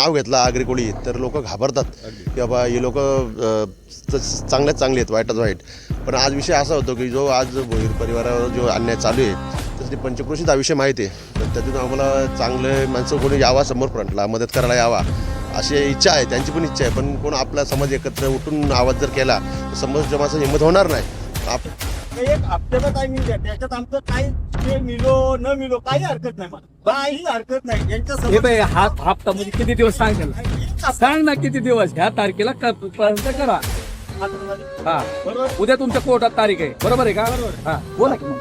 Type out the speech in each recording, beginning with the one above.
नाव घेतलं आगरी कोळी तर लोक घाबरतात की बाबा हे लोक चांगल्यात चांगले आहेत वाईटात वाईट. पण आज विषय असा होतो की जो आज भोईर परिवारावर जो अन्याय चालू आहे तर ते पंचक्रोशीचा विषय माहिती आहे. तर त्यातून आम्हाला चांगले माणसं कोणी यावा समोर फ्रंटला मदत करायला यावा अशी इच्छा आहे, त्यांची पण इच्छा आहे. पण कोण आपला समाज एकत्र उठून आवाज जर केला तर समाजाच्या माणसाची हिंमत होणार नाही. एक हप्त्याचा टायमिंग द्या, त्याच्यात आमचं काही ते मिलो न मिलो काही हरकत नाही, मला काही हरकत नाही. यांच्या हप्ता म्हणजे किती दिवस सांग ना किती दिवस ह्या तारखेला पर्यंत करा. हा बरोबर उद्या तुमच्या कोर्टात तारीख आहे बरोबर आहे का? हा बोला की मग.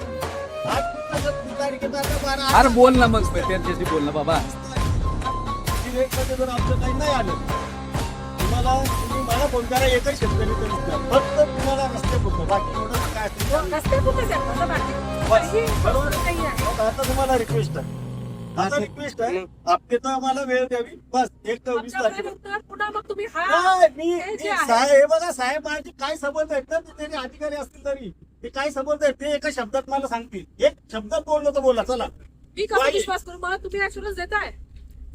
तारखेचा आता 12 अरे बोल ना मग त्यांच्याशी बोल ना बाबा. मध्ये जर आमचं काही नाही आलं तुम्ही मला फोन करा, एकच शेतकरी तरी दिसणार. फक्त तुम्हाला रस्ते फक्त बाकी एवढं काय असेल बरोबर. आता तुम्हाला रिक्वेस्ट आहे, आता रिक्वेस्ट आहे हप्त्याचा आम्हाला वेळ द्यावी बस. 1-20 तारखेला पुन्हा मग तुम्ही नाही, मी साहेब हे बघा साहेब माझे काय संबंध आहेत ना, ते तरी अधिकारी असतील तरी ते काय संबंध आहेत ते एका शब्दात मला सांगतील. एक शब्दात बोललो तर बोला चला. मी कसा विश्वास करू? मला तुम्ही ऍश्युरन्स देताय.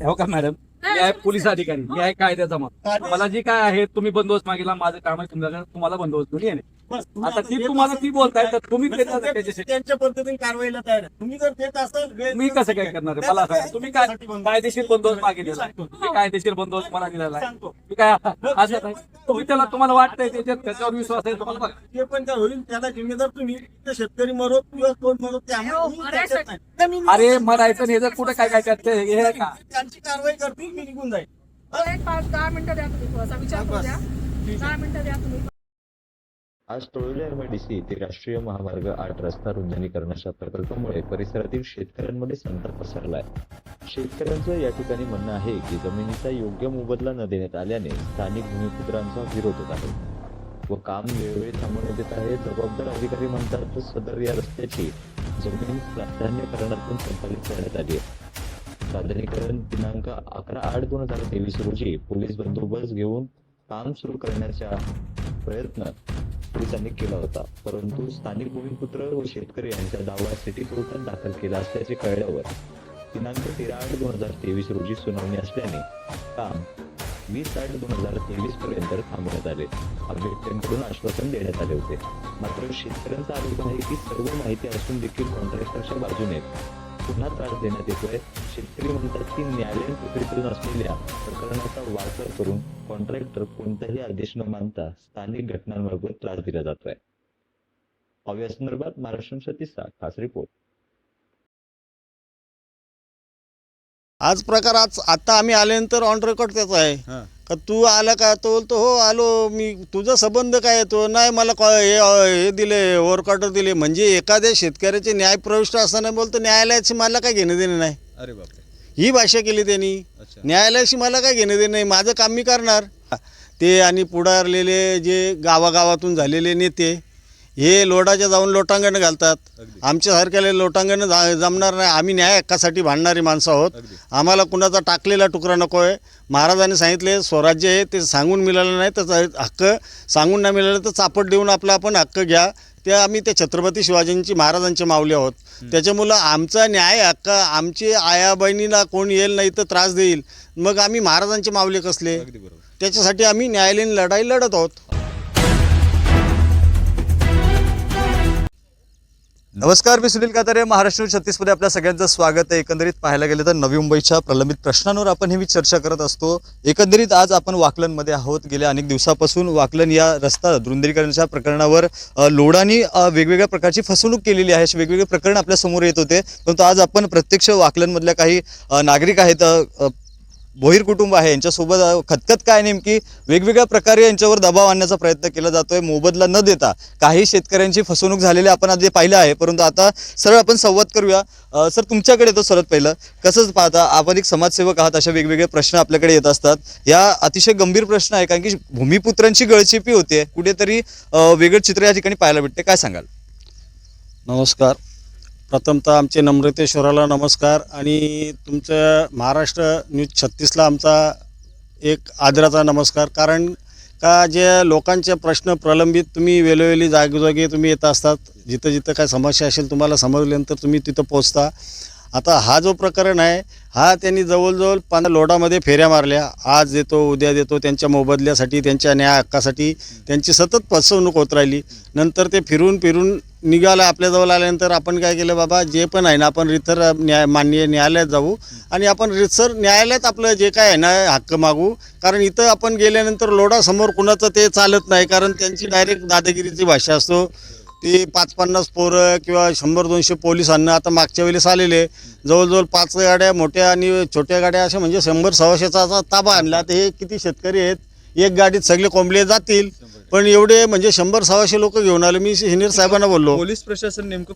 हो का मॅडम, मी आहे पोलीस अधिकारी, मी आहे कायद्याचा मग. मला जी काय आहे तुम्ही बंदोबस्त मागितला, माझं काम आहे तुमच्याकडे, तुम्हाला बंदोबस्त घेऊन येणे. बस आता ती तुम्हाला ती बोलताय तर तुम्ही देतात त्याच्याशी. त्यांच्या पद्धतीने कारवाईला तयार आहे. तुम्ही जर देत असाल वेळ मी कसं काय करणार आहे मला सांगा. तुम्ही काय कायदेशीर बंदोबस्त मागितलेला आहे, तुम्ही कायदेशीर बंदोबस्त मला दिलेला आहे. सांगतो मी काय असं काय तुम्ही तुम्हाला वाटतंय त्याच्यावर विश्वास आहे तुम्हाला बघा. ते पण काय होईल त्याला जिम्मेदार तुम्ही. ते शेतकरी मरोत किंवा कोण मरोत ते आम्हाला मी त्याच्यात नाही. अरे मरायचं हे जर कुठं काय काय करते हे आहे का? त्यांची कारवाई करतील, मी निघून जाईल. एक 5-10 मिनिटं द्या तुम्ही, थोडासा विचार करू द्या. 10 मिनिटं द्या तुम्ही. आज टोळले एमआयडीसी येथे राष्ट्रीय महामार्ग 8 रस्ता रुंदीकरणाच्या प्रकल्पामुळे परिसरातील शेतकऱ्यांमध्ये संताप पसरला आहे. शेतकऱ्यांचं या ठिकाणी म्हणणं आहे की जमिनीचा योग्य मोबदला न देण्यात आल्याने स्थानिक भूमिपुत्रांचा विरोध होत आहे व काम वेळोवेळी थांबवण्यात येत आहे. जबाबदार अधिकारी म्हणतात तर सदर या रस्त्याची जमीन प्राधान्यकरणातून संपादित करण्यात आली आहे. प्राधान्यकरण दिनांक 11/8/2023 रोजी पोलीस बंदोबस्त घेऊन काम सुरू करण्याचा प्रयत्न पोलिसांनी केला होता, परंतु स्थानिक भूमिपुत्र व शेतकरी यांचा दावा सिटी कोर्टात दाखल केला असल्याचे कळल्यावर दिनांक 13/8/2023 रोजी सुनावणी असल्याने काम 20/8/2023 पर्यंत थांबवण्यात आले. अभियंत्यांकडून आश्वासन देण्यात आले होते. मात्र शेतकऱ्यांचा आरोप आहे की सर्व माहिती असून देखील कॉन्ट्रॅक्टरच्या बाजूने पुन्हा त्रास देण्यात येतोय. शेतकरी म्हणतात की न्यायालयीन प्रक्रियेतून असलेल्या प्रकरणाचा वापर करून कॉन्ट्रॅक्टर कोणताही आदेश न मानता स्थानिक घटनांबाबत त्रास दिला जातोय. या संदर्भात महाराष्ट्र 36चा खास रिपोर्ट. आज प्रकार आता आम्ही आल्यानंतर ऑन रेकॉर्ड त्याचा आहे का तू आला का, तो बोलतो हो आलो मी. तुझा संबंध काय येतो? नाही मला हे दिले ओव्हर ऑर्डर दिले. म्हणजे एखाद्या शेतकऱ्याचे न्याय प्रविष्ट असताना बोलतो न्यायालयाशी मला काय घेणं देणं नाही. अरे बापरे, ही भाषा केली त्यांनी. न्यायालयाशी मला काय घेणं देणं नाही, माझं काम मी करणार. ते आणि पुढारलेले जे गावागावातून झालेले नेते हे लोटाच्या जाऊन लोटांगण घालतात. आमच्यासारख्याला लोटांगण जमणार नाही. आम्ही न्याय हक्कासाठी भांडणारी माणसं आहोत. आम्हाला कुणाचा टाकलेला तुकडा नको आहे. महाराजांनी सांगितले स्वराज्य आहे ते सांगून मिळालं नाही तर हक्क सांगून नाही मिळालं तर चापट देऊन आपला आपण हक्क घ्या. ते आम्ही त्या छत्रपती शिवाजींची महाराजांचे माऊली आहोत. त्याच्यामुळं आमचा न्याय हक्क आमची आया बहिणीला कोण येईल नाही तर त्रास देईल मग आम्ही महाराजांचे माऊली कसले. त्याच्यासाठी आम्ही न्यायालयीन लढाई लढत आहोत. नमस्कार, मी सुनील कातारे. महाराष्ट्र 36 मध्ये आपल्या सगळ्यांचं स्वागत आहे. एकंदरीत पाहायला गेलं तर नवी मुंबईच्या प्रलंबित प्रश्नांवर आपण नेहमी चर्चा करत असतो. एकंदरीत आज आपण वाकलनमध्ये आहोत. गेल्या अनेक दिवसापासून वाकलन या रस्ता रुंदीकरणाच्या प्रकरणावर लोडांनी वेगवेगळ्या प्रकारची फसवणूक केलेली आहे. अशी वेगवेगळे प्रकरण आपल्या समोर येत होते. परंतु आज आपण प्रत्यक्ष वाकलनमधल्या काही नागरिक आहेत, भोईर कुटुंब आहे, यांच्यासोबत खतखत काय नेमकी वेगवेगळ्या प्रकारे यांच्यावर दबाव आणण्याचा प्रयत्न केला जातोय. मोबदला न देता काही शेतकऱ्यांची फसवणूक झालेली आपण आधी पाहिलं आहे. परंतु आता सरळ आपण संवाद करूया. सर, तुमच्याकडे येतो सर्वात पहिलं. कसंच पाहता, आपण एक समाजसेवक आहात, अशा वेगवेगळे प्रश्न आपल्याकडे येत असतात. या अतिशय गंभीर प्रश्न आहे कारण की भूमिपुत्रांची गळचेपी होते, कुठेतरी वेगळं चित्र या ठिकाणी पाहायला भेटते. काय सांगाल? नमस्कार. प्रथमतः आमचे नम्रतेश्वराला नमस्कार आणि तुमचं महाराष्ट्र न्यूज 36ला आमचा एक आदराचा नमस्कार. कारण का जे लोकांचे प्रश्न प्रलंबित तुम्ही वेळोवेळी जागोजागी तुम्ही येत असतात. जिथं जिथं काय समस्या असेल तुम्हाला समजल्यानंतर तुम्ही तिथं पोचता आता हा जो प्रकरण आहे हा त्यांनी जवळजवळ 15 लोडामध्ये फेऱ्या मारल्या, आज देतो उद्या देतो, त्यांच्या मोबदल्यासाठी त्यांच्या न्याय हक्कासाठी त्यांची सतत फसवणूक होत राहिली. नंतर ते फिरून फिरून निघालं आपल्याजवळ आल्यानंतर आपण काय केलं, बाबा जे पण आहे ना आपण रितसर माननीय न्यायालयात जाऊ आणि आपण रितसर न्यायालयात आपलं जे काय आहे ना हक्क मागू. कारण इथं आपण गेल्यानंतर लोडासमोर कुणाचं ते चालत नाही, कारण त्यांची डायरेक्ट दादागिरीची भाषा असतो. ते 5-50 पोरं किंवा 100-200 पोलिसांना आता मागच्या वेळेस आलेले जवळजवळ 5 गाड्या मोठ्या आणि छोट्या गाड्या अशा म्हणजे 100-125चा ताबा आणला. तर हे किती शेतकरी आहेत, एक गाडीत सगळे कोंबले जातील, पण एवढे म्हणजे 100-125 लोक घेऊन आले. मी सिनियर साहेबांना बोललो, पोलीस प्रशासन नेमकं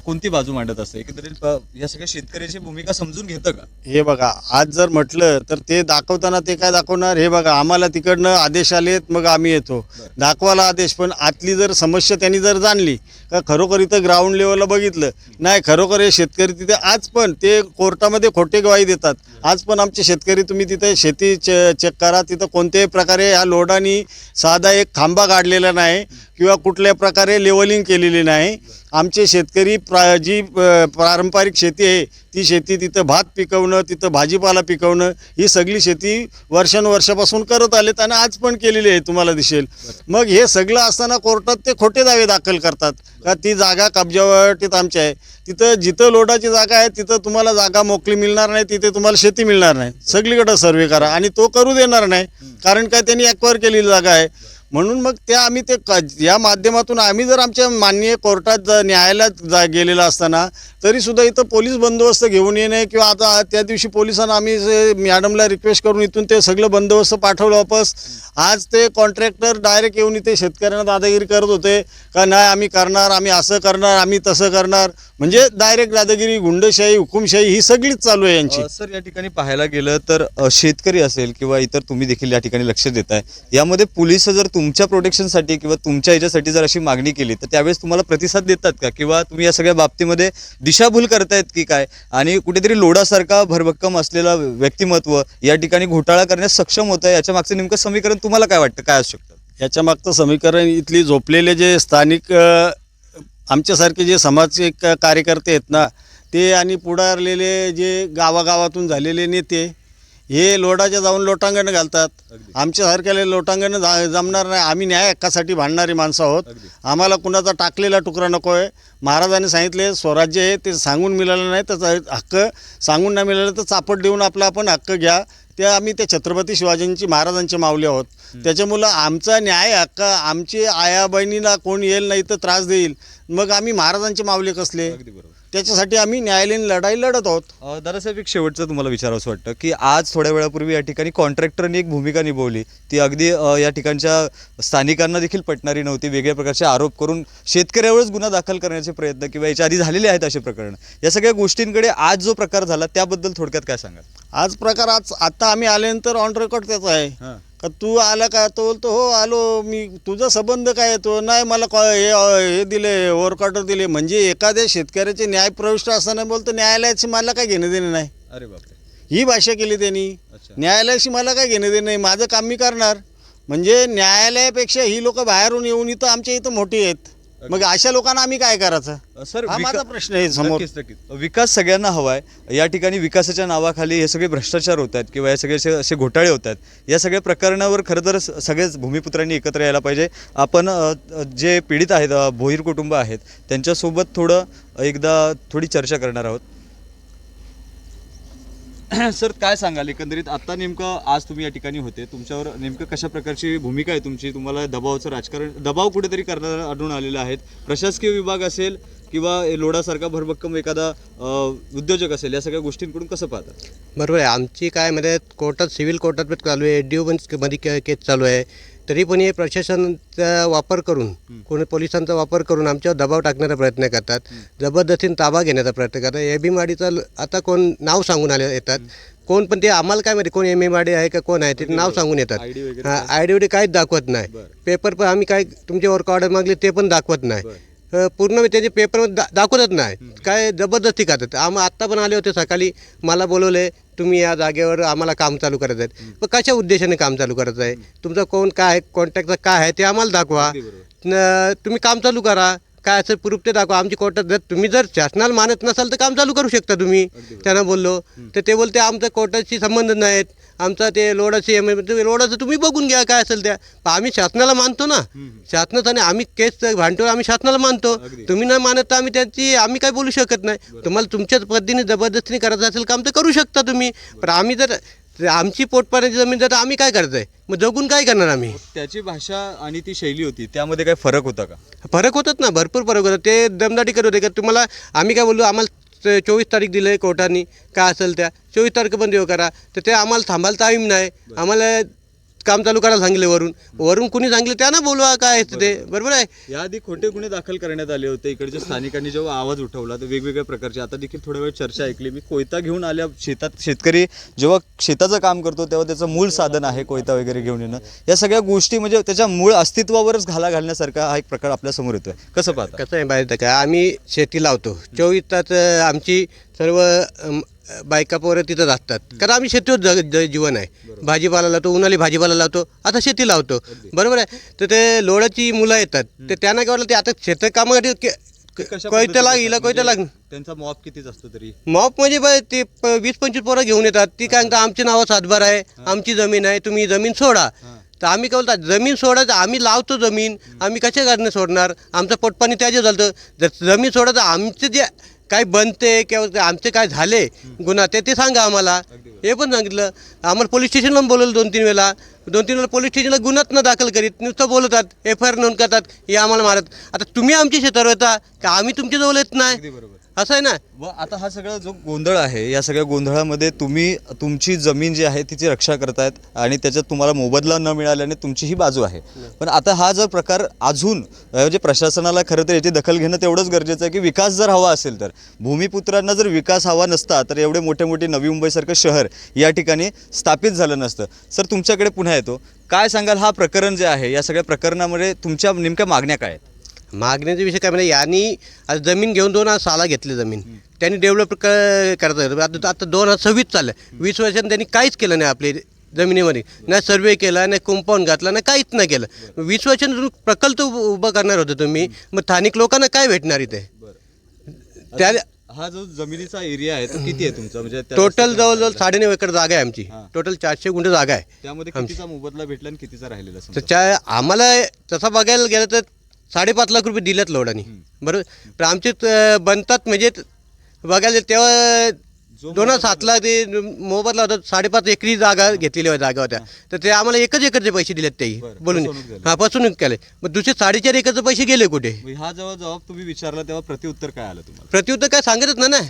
कोणती बाजू मांडत असते एकंदरीत या सगळ्या शेतकऱ्याची भूमिका समजून घेतं का? हे बघा आज जर म्हटलं तर ते दाखवताना ते काय दाखवणार, हे बघा आम्हाला तिकडनं आदेश आलेत मग आम्ही येतो दाखवायला आदेश. पण आतली जर समस्या त्यांनी जर जाणली का खरोखर इथं ग्राउंड लेवलला बघितलं नाही, खरोखर हे शेतकरी तिथे आज पण ते कोर्टामध्ये खोटे गवाही देतात. आज पण आमचे शेतकरी तुम्ही तिथे शेती चेक करा, तिथं कोणत्याही प्रकारे ह्या लोडानी साधा एक खांबा काढलेला नाही किंवा कुठल्या प्रकारे लेवलिंग केलेली नाही. आमचे शेतकरी जी पारंपरिक शेती आहे ती शेती, तिथं भात पिकवणं, तिथं भाजीपाला पिकवणं, ही सगळी शेती वर्षानुवर्षापासून करत आलेत आणि आज पण केलेली आहे तुम्हाला दिसेल. मग हे सगळं असताना कोर्टात ते खोटे दावे दाखल करतात का ती जागा कब्जावटीत आमची आहे. तिथं जिथं लोडाची जागा आहे तिथं तुम्हाला जागा मोकळी मिळणार नाही, तिथे तुम्हाला शेती मिळणार नाही. सगळीकडे सर्वे करा आणि तो करू देणार नाही, कारण काय त्यांनी ॲक्वायर केलेली जागा आहे. म्हणून मग त्या आम्ही ते या माध्यमातून आम्ही जर आमच्या माननीय कोर्टात न्यायालयात गेलेला असताना तरीसुद्धा इथं पोलीस बंदोबस्त घेऊन येणे किंवा आता त्या दिवशी पोलिसांना आम्ही मॅडमला रिक्वेस्ट करून इथून ते सगळं बंदोबस्त पाठवलं वापस. आज ते कॉन्ट्रॅक्टर डायरेक्ट येऊन इथे शेतकऱ्यांना दादागिरी करत होते का नाही आम्ही करणार, आम्ही असं करणार, आम्ही तसं करणार. म्हणजे डायरेक्ट दादागिरी, गुंडशाही, हुकुमशाही ही सगळीच चालू आहे यांची. सर या ठिकाणी पाहायला गेलं तर शेतकरी असेल किंवा इतर तुम्ही देखील या ठिकाणी लक्ष देताय, यामध्ये पोलिस जर तुमच्या प्रोटेक्शनसाठी किंवा तुमच्या याच्यासाठी जर अशी मागणी केली तर त्यावेळेस तुम्हाला प्रतिसाद देतात का, किंवा तुम्ही या सगळ्या बाबतीमध्ये दिशाभूल करतायत की काय, आणि कुठेतरी लोडासारखा भरभक्कम असलेला व्यक्तिमत्व या ठिकाणी घोटाळा करण्यास सक्षम होतं, याच्या मागचं नेमकं समीकरण तुम्हाला काय वाटतं, काय असू शकतं? याच्या मागचं समीकरण इथली झोपलेले जे स्थानिक आमच्यासारखे जे सामाजिक कार्यकर्ते आहेत ना ते आणि पुढारलेले जे गावागावातून झालेले नेते हे लोडाच्या जाऊन लोटांगण घालतात. आमच्यासारख्याला लोटांगण जमणार नाही. आम्ही न्याय हक्कासाठी भांडणारी माणसं आहोत. आम्हाला कुणाचा टाकलेला तुकडा नको आहे. महाराजांनी सांगितले स्वराज्य आहे ते सांगून मिळालं नाही तर हक्क सांगून नाही मिळालं तर चापट देऊन आपला आपण हक्क घ्या. त्या आम्ही त्या छत्रपती शिवाजींची महाराजांचे माऊली आहोत. त्याच्यामुळं आमचा न्याय हक्क आमची आया बहिणीला कोण येईल नाही तर त्रास देईल, मग आम्ही महाराजांचे माऊली कसले? त्याच्यासाठी आम्ही न्यायालयीन लढाई लढत आहोत. दादासाहेब एक शेवटचं तुम्हाला विचारावंसं वाटतं की आज थोड्या वेळापूर्वी या ठिकाणी कॉन्ट्रॅक्टरने एक भूमिका निभावली, ती अगदी या ठिकाणच्या स्थानिकांना देखील पटणारी नव्हती. वेगळ्या प्रकारचे आरोप करून शेतकऱ्यावरच गुन्हा दाखल करण्याचे प्रयत्न किंवा याच्या आधी झालेले आहेत असे प्रकरण, या सगळ्या गोष्टींकडे आज जो प्रकार झाला त्याबद्दल थोडक्यात काय सांगाल? आज प्रकार आता आम्ही आल्यानंतर ऑन रेकॉर्ड त्याचा आहे का तू आला का, तो बोलतो हो आलो मी, तुझा संबंध काय येतो नाही मला हे दिले वर्क ऑर्डर दिले. म्हणजे एखाद्या शेतकऱ्याचे न्याय प्रविष्ट असताना बोलतो न्यायालयाची मला काय घेणं देणं नाही. अरे बापरे, ही भाषा केली त्यांनी. न्यायालयाशी मला काय घेणं देणं नाही, माझं काम मी करणार. म्हणजे न्यायालयापेक्षा ही लोक बाहेरून येऊन इथं आमच्या इथं मोठी आहेत, मग अशा लोकांना आम्ही काय करायचं? सर हा माझा प्रश्न आहे समोर. विकास सगळ्यांना हवाय. या ठिकाणी विकासाच्या नावाखाली हे सगळे भ्रष्टाचार होत आहेत किंवा हे सगळे असे घोटाळे होत आहेत. या सगळ्या प्रकरणावर खरं तर सगळेच भूमिपुत्रांनी एकत्र यायला पाहिजे. आपण जे पीडित आहेत, भोईर कुटुंब आहेत, त्यांच्यासोबत थोडी चर्चा करणार आहोत. सर काय सांगाल एकंदरीत आता नेमकं आज तुम्ही या ठिकाणी होते, तुमच्यावर नेमकं कशा प्रकारची भूमिका आहे तुमची? तुम्हाला दबावाचं राजकारण, दबाव कुठेतरी करणारा आढळून आलेला आहेत. प्रशासकीय विभाग असेल किंवा लोडासारखा भरभक्कम एखादा उद्योजक असेल, या सगळ्या गोष्टींकडून कसं पाहतात? बरोबर आहे. आमची काय मध्ये कोर्टात, सिव्हिल कोर्टात पण चालू आहे, ड्यू मध्ये केस चालू आहे. तरी पण हे प्रशासनाचा वापर करून, कोणी पोलिसांचा वापर करून आमच्यावर दबाव टाकण्याचा प्रयत्न करतात, जबरदस्तीने ताबा घेण्याचा प्रयत्न करतात. एबीमाडीचा आता कोण नाव सांगून येतात, कोण पण ते आम्हाला काय माहिती कोण एमएमाडी आहे का कोण आहे ते नाव सांगून येतात. आयडी काहीच दाखवत नाही. पेपर पण आम्ही काय तुमचे वर्क ऑर्डर मागले ते पण दाखवत नाही. पूर्ण त्याचे पेपरमध्ये दाखवतच नाही. काय जबरदस्ती करतात. आत्ता पण आले होते सकाळी, मला बोलवले तुम्ही या जागेवर आम्हाला काम चालू करायचं आहे. पण कशा उद्देशाने काम चालू करायचं आहे? तुमचं कोण काय आहे, कॉन्टॅक्टचं काय आहे ते आम्हाला दाखवा. तुम्ही काम चालू करा. काय असेल प्रूफ ते दाखवा. आमची कोर्टात जर तुम्ही जर शासनाला मानत नसाल तर काम चालू करू शकता तुम्ही. त्यांना बोललो तर ते बोलते आमचा कोर्टाशी संबंध नाहीत, आमचा ते लोडाची लोडाचं तुम्ही बघून घ्या काय असेल त्या. पण आम्ही शासनाला मानतो ना, शासनाने आम्ही केस भांडतो, आम्ही शासनाला मानतो. तुम्ही नाही मानत तर आम्ही काय बोलू शकत नाही. तुम्हाला तुमच्याच पद्धतीने जबरदस्तीने करायचं असेल काम तर करू शकता तुम्ही. पण आम्ही जर आमची पोटपाण्याची जमीन जर आम्ही काय करायचं आहे, मग जगून काय करणार आम्ही. त्याची भाषा आणि ती शैली होती त्यामध्ये काही फरक होता का? फरक होतात ना, भरपूर फरक होतात. ते दमदाटी करत होते का तुम्हाला आम्ही काय बोललो, आम्हाला 24 तारीख दिलं आहे कोर्टाने, काय असेल त्या 24 तारखेपर्यंत देऊ करा. तर ते आम्हाला थांबायला टाईम नाही, आम्हाला काम चालू करायला सांगितले. वरून कुणी सांगितलं त्यांना बोलवा काय ते, बरोबर आहे. याआधी खोटे गुन्हे दाखल करण्यात आले होते. इकडच्या स्थानिकांनी जेव्हा आवाज उठवला तर वेगवेगळ्या प्रकारचे, आता देखील थोड्या वेळ चर्चा ऐकली मी, कोयता घेऊन आल्या शेतात. शेतकरी जेव्हा शेताचं काम करतो तेव्हा त्याचं मूळ साधन आहे कोयता वगैरे घेऊन येणं. या सगळ्या गोष्टी म्हणजे त्याच्या मूळ अस्तित्वावरच घाला घालण्यासारखा हा एक प्रकार आपल्या समोर येतोय. कसं पाहता? कसं आहे माहिती आहे का, आम्ही शेती लावतो 24 तास. आमची सर्व बायका पोरं तिथं असतात, कारण आम्ही शेतीवर जीवन आहे. भाजीपाला लावतो, उन्हाळी भाजीपाला लावतो, आता शेती लावतो, बरोबर आहे. तर ते लोडाची मुलं येतात, तर त्यांना काय वाटलं ते आता शेतकामासाठी कोयता लाग त्यांचा मॉप कितीच असतो तरी मॉप म्हणजे ते 20-25 पोरं घेऊन येतात. ती काय म्हणतात आमच्या नावात हातभार आहे, आमची जमीन आहे, तुम्ही जमीन सोडा. तर आम्ही काय बोलतात जमीन सोडायचं, आम्ही लावतो जमीन, आम्ही कशा कारण सोडणार, आमचं पोटपाणी त्याचे झालं. जर जमीन सोडायचं आमचं जे काय बनते किंवा आमचे काय झाले गुन्हा ते सांगा आम्हाला. हे पण सांगितलं. आम्हाला पोलीस स्टेशनला बोलवलं 2-3 वेळा पोलीस स्टेशनला गुन्हाच न दाखल करीत, नुसतं बोलवतात, FIR नोंद करतात, हे आम्हाला मारत. आता तुम्ही आमच्या शेतावर येता का, आम्ही तुमच्या जवळ येत नाही, असं आहे ना. व आता हा सगळा जो गोंधळ आहे, या सगळ्या गोंधळामध्ये तुम्ही तुमची जमीन जी आहे तिची रक्षा करतायत आणि त्याच्यात तुम्हाला मोबदला न मिळाल्याने तुमची ही बाजू आहे. पण आता हा जर प्रकार अजून म्हणजे प्रशासनाला खरं तर याची दखल घेणं तेवढंच गरजेचं आहे की विकास जर हवा असेल तर भूमिपुत्रांना जर विकास हवा नसता तर एवढे मोठे मोठे नवी मुंबईसारखं शहर या ठिकाणी स्थापित झालं नसतं. सर तुमच्याकडे पुन्हा येतो, काय सांगाल हा प्रकरण जे आहे या सगळ्या प्रकरणामध्ये तुमच्या नेमक्या मागण्या काय आहेत? मागण्याचा विषय काय म्हणजे यांनी आता जमीन घेऊन 2006 घेतली जमीन, त्यांनी डेव्हलप करता येतं. आता 2026 चाललं आहे, 20 वर्षांनी त्यांनी काहीच केलं नाही आपल्या जमिनीमध्ये, ना सर्वे केला, ना कंपाऊंड घातला, ना काहीच नाही केलं. 20 वर्षांनी तुम्ही प्रकल्प उभा करणार होते तुम्ही, मग स्थानिक लोकांना काय भेटणार इथे. त्या हा जो जमिनीचा एरिया आहे तो किती आहे तुमचा, म्हणजे टोटल जवळजवळ 9.5 एकर जागा आहे आमची, टोटल 400 गुंठे जागा आहे. त्यामध्ये कितीचा मोबदला भेटला आणि कितीचा राहिलेला समजा? तर आम्हाला तसं बघायला गेलं तर 5.5 लाख रुपये दिल्यात लोडानी, बरोबर. पण आमचे बनतात म्हणजे बघायला तेव्हा 2007ला ते मोबदला होता, 5.5 एकरी जागा घेतलेली जागा होत्या, तर ते आम्हाला 1 एकरचे पैसे दिलेत ते बोलून. फसवणूक केले. मग दुसरे 4.5 एकरचे पैसे गेले कुठे. हा जेव्हा जबाब तुम्ही विचारला तेव्हा प्रत्युत्तर काय आलं तुम्हाला? प्रत्युत्तर काय सांगतच ना,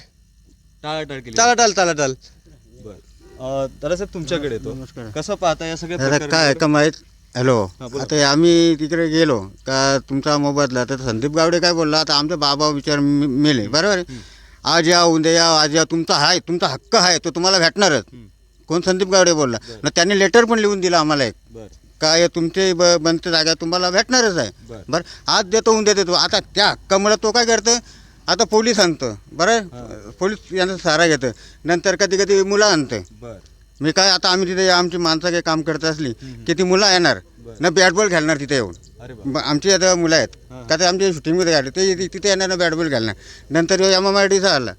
टाळाटाळ केली. टाळाटाळ. बरं दादासाहेब तुमच्याकडे येतो, कसं पाहता या सगळ्या काय का माहीत. हॅलो, आता आम्ही तिकडे गेलो का तुमचा मोबदला, तर संदीप गावडे काय बोलला, आता आमचे बाबा विचार मेले, बरोबर. आज या उद्या या, आज या, तुमचा हक्क आहे तो तुम्हाला भेटणारच. कोण? संदीप गावडे बोलला ना. त्यांनी लेटर पण लिहून दिला आम्हाला एक, काय तुमचे बनते जागा तुम्हाला भेटणारच आहे, बरं. आज देतो उद्या देतो. आता त्या हक्कामुळे तो काय करतं, आता पोलीस आणतं, बरं. पोलीस यांचा सहारा घेतं, नंतर कधी कधी मुलं आणतं. मी काय आता आम्ही तिथे आमची माणसं काही काम करत असली की ती मुलं येणार ना, बॅट बॉल खेळणार तिथे येऊन. आमची आता मुलं आहेत का ते आमच्या शूटिंगमध्ये काढले, ते तिथे येणार ना बॅट बॉल खेळणार. नंतर MMRDचा आला,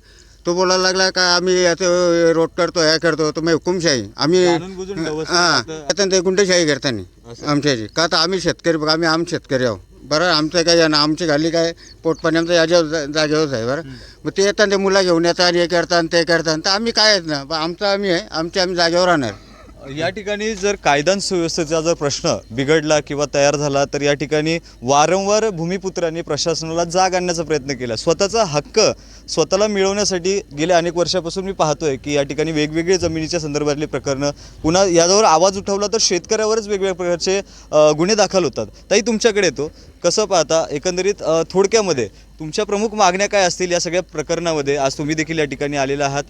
तो बोलायला लागला का आम्ही याचं रोड करतो, हे करतो, तो मग हुकुमशाही आम्ही आता ते गुंडशाही करताना आमच्याची का, तर आम्ही शेतकरी बघा, आम्ही शेतकरी आहो, बरं. आमचं काय ना, आमची घाली काय पोटपाणी आमचं याच्या जागेवरच आहे, बरं. मग ते येतात, ते मुलं घेऊन येतात, हे करतात ते करतात, तर आम्ही काय आहेत ना, आमचं आम्ही आहे, आम्ही जागेवर राहणार. या ठिकाणी जर कायदा सुव्यवस्थेचा जर प्रश्न बिघडला किंवा तयार झाला तर या ठिकाणी वारंवार भूमिपुत्रांनी प्रशासनाला जाग आणण्याचा प्रयत्न केला. स्वतःचा हक्क स्वतःला मिळवण्यासाठी गेल्या अनेक वर्षापासून मी पाहतोय की या ठिकाणी वेगवेगळे जमिनीच्या संदर्भातली प्रकरणं, पुन्हा यावर आवाज उठवला तर शेतकऱ्यावरच वेगवेगळ्या प्रकारचे गुन्हे दाखल होतात. ताई तुमच्याकडे येतो, कसं पाहता एकंदरीत थोडक्यामध्ये तुमच्या प्रमुख मागण्या काय असतील या सगळ्या प्रकरणामध्ये? आज तुम्ही देखील या ठिकाणी आलेला आहात,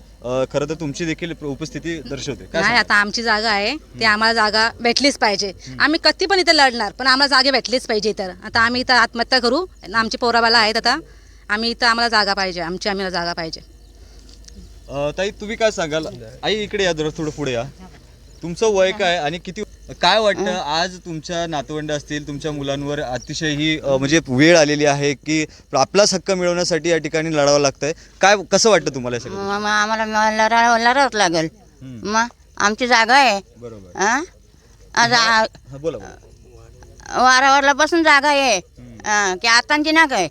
खरं तर तुमची देखील उपस्थिती दर्शवते. नाही, आता आमची जागा आहे, ते आम्हाला जागा भेटलीच पाहिजे. आम्ही कधी पण इथं लढणार, पण आम्हाला जागा भेटलीच पाहिजे. तर आता आम्ही इथं आत्महत्या करू, आमची पोराबाला आहेत, आता आम्ही इथं आम्हाला जागा पाहिजे, आम्हाला जागा पाहिजे. ताई तुम्ही काय सांगाल? आई इकडे या, जरा थोडं पुढे या. तुमचं वय काय आणि किती काय वाटतं आज तुमच्या नातवंड असतील, तुमच्या मुलांवर अतिशय ही म्हणजे वेळ आलेली आहे की आपलाच हक्क मिळवण्यासाठी या ठिकाणी लढावं लागतंय, काय कसं वाटतं तुम्हाला हे सगळं? आम्हाला लढावंच लागेल. मग आमची जागा आहे. बरोबर. हा? आज हा, बोला. वारावरला बसून जागा आहे की आतांची ना काय.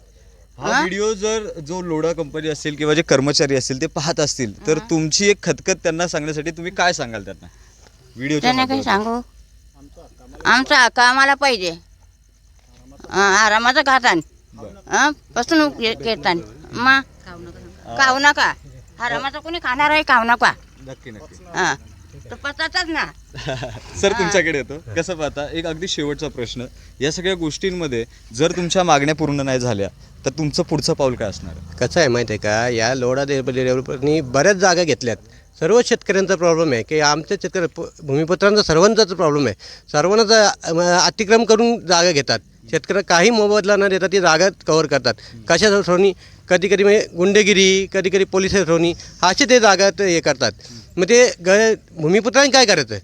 हा व्हिडिओ जर जो लोढा कंपनी असेल किंवा जे कर्मचारी असतील ते पाहत असतील तर तुमची एक खतखत त्यांना सांगण्यासाठी तुम्ही काय सांगाल त्यांना व्हिडिओच्या त्यांना काही माध्यमातून? सांगू आमचा हक्क आम्हाला पाहिजे. आरामाचं खातान बसून घेतान. मग खाऊ नका. आरामाचं कोणी खाणार आहे खाऊ नका. नक्की नक्की. हा तर पचातच ना. सर तुमच्याकडे येतो. कसं पाहता, एक अगदी शेवटचा प्रश्न, या सगळ्या गोष्टींमध्ये जर तुमच्या मागण्या पूर्ण नाही झाल्या तर तुमचं पुढचं पाऊल काय असणार आहे? कसं आहे माहिती आहे का, या लोढा डेव्हलपरनी बऱ्याच जागा घेतल्यात. सर्व शेतकऱ्यांचा प्रॉब्लेम आहे की आमच्या भूमिपुत्रांचा सर्वांचाच प्रॉब्लेम आहे. सर्वांनाच अतिक्रम करून जागा घेतात. शेतकऱ्यांना काही मोबदला न देता ती जागा कव्हर करतात. कशा थ्रोनी, कधी कधी म्हणजे गुंडेगिरी, कधी कधी पोलिस थ्रोनी असे ते जागा हे करतात. मग ते भूमिपुत्रांनी काय करायचं?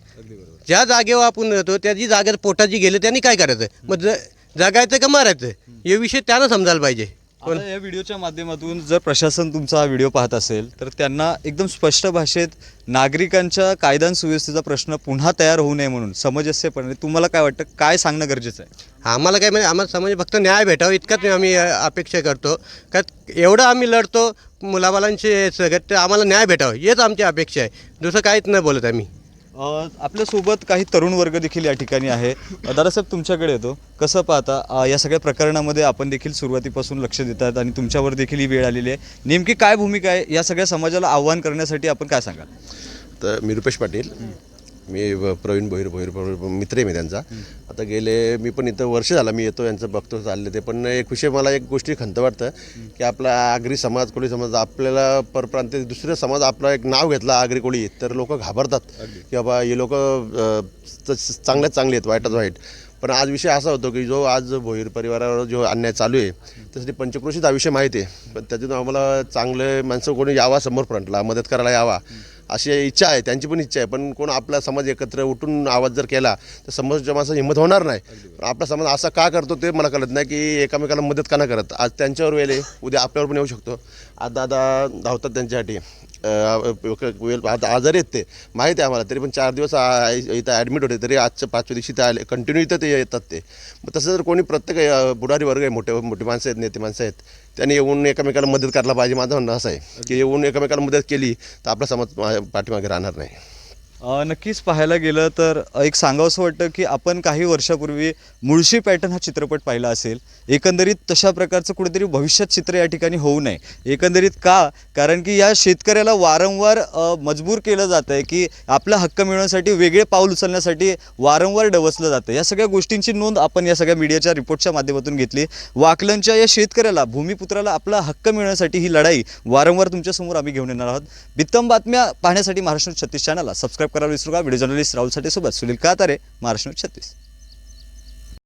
ज्या जागेवर आपण राहतो त्याची जागा पोटाची गेलं त्यांनी काय करायचं? मग जगायचं का मारायचं हे विषय त्यांना समजायला पाहिजे. आता या व्हिडिओच्या माध्यमातून जर प्रशासन तुमचा हा व्हिडिओ पाहत असेल तर त्यांना एकदम स्पष्ट भाषेत नागरिकांच्या कायदा आणि सुव्यवस्थेचा प्रश्न पुन्हा तयार होऊ नये म्हणून समंजस्यपणे तुम्हाला काय वाटतं, काय सांगणं गरजेचं आहे? आम्हाला काय म्हणजे आम्हाला समाज फक्त न्याय भेटावा इतकंच आम्ही अपेक्षा करतो. का एवढं आम्ही लढतो मुलाबालांचे सगळं, तर आम्हाला न्याय भेटावा हेच आमची अपेक्षा आहे. दुसरं काहीच नाही बोलत आम्ही. आपल्यासोबत काही तरुण वर्ग देखील या ठिकाणी आहे. दादासाहेब तुमच्याकडे येतो. कसं पाहता, या सगळ्या प्रकरणामध्ये आपण देखील सुरुवातीपासून लक्ष देतात आणि तुमच्यावर देखील ही वेळ आलेली आहे. नेमकी काय भूमिका आहे या सगळ्या समाजाला आव्हान करण्यासाठी, आपण काय सांगाल? तर मी रुपेश पाटील, मी प्रवीण भोईर मित्र आहे मी त्यांचा. आता मी पण इथं वर्ष झाला मी येतो, यांचं बघतो चालले ते. पण एक विषय मला एक गोष्टी खंत वाटतं की आपला आगरी समाज, कोळी समाज, आपल्याला परप्रांतीय दुसरे समाज आपला एक नाव घेतला आगरी कोळी तर लोक घाबरतात की बाबा हे लोक चांगल्यात चांगले आहेत, वाईटच वाईट. पण आज विषय असा होतो की जो आज भोईर परिवारावर जो अन्याय चालू आहे त्यासाठी पंचक्रोशीत हा विषय माहिती आहे. पण त्यातून आम्हाला चांगले माणसं कोणी यावा समोर फ्रंटला मदत करायला यावा अशी इच्छा आहे, त्यांची पण इच्छा आहे. पण कोण आपला समाज एकत्र उठून आवाज जर केला तर समाजाच्या माणसाची हिंमत होणार नाही. पण आपला समाज असा का करतो ते मला कळत नाही की एकामेकाला मदत का नाही करत. आज त्यांच्यावर वेळ आहे, उद्या आपल्यावर पण येऊ शकतो. आज दादा धावतात त्यांच्यासाठी, आजारी आहेत ते माहीत आहे आम्हाला, तरी पण 4 दिवस इथं ॲडमिट होते, तरी आजच्या 5व्या दिवशी ते आले, कंटिन्यू इथं ते येतात ते. मग तसं जर कोणी प्रत्येक पुढारी वर्ग आहे, मोठी माणसं आहेत, नेते माणसं आहेत, त्यांनी येऊन एकमेकाला मदत करायला पाहिजे. माझं म्हणणं असं आहे की येऊन एकमेकाला मदत केली तर आपला समाज पाठीमागे राहणार नाही. नक्कीच पाहायला गेलं तर एक सांगावंसं वाटतं की आपण काही वर्षापूर्वी मुळशी पॅटर्न हा चित्रपट पाहिला असेल. एकंदरीत तशा प्रकारचं कुठेतरी भविष्यात चित्र या ठिकाणी होऊ नये. एकंदरीत का? कारण की या शेतकऱ्याला वारंवार मजबूर केलं जातं आहे की आपला हक्क मिळवण्यासाठी वेगळे पाऊल उचलण्यासाठी वारंवार डवसलं जातं. या सगळ्या गोष्टींची नोंद आपण या सगळ्या मीडियाच्या रिपोर्टच्या माध्यमातून घेतली. वाकलनच्या या शेतकऱ्याला, भूमिपुत्राला आपला हक्क मिळवण्यासाठी ही लढाई वारंवार तुमच्यासमोर आम्ही घेऊन येणार आहोत. बित्तम बातम्या पाहण्यासाठी महाराष्ट्र 36 चॅनलला सबस्क्राईब करायला विसरू नका. व्हिडिओ जर्नलिस्ट राहुल साठे सोबत सुनील कातारे, महाराष्ट्र 36.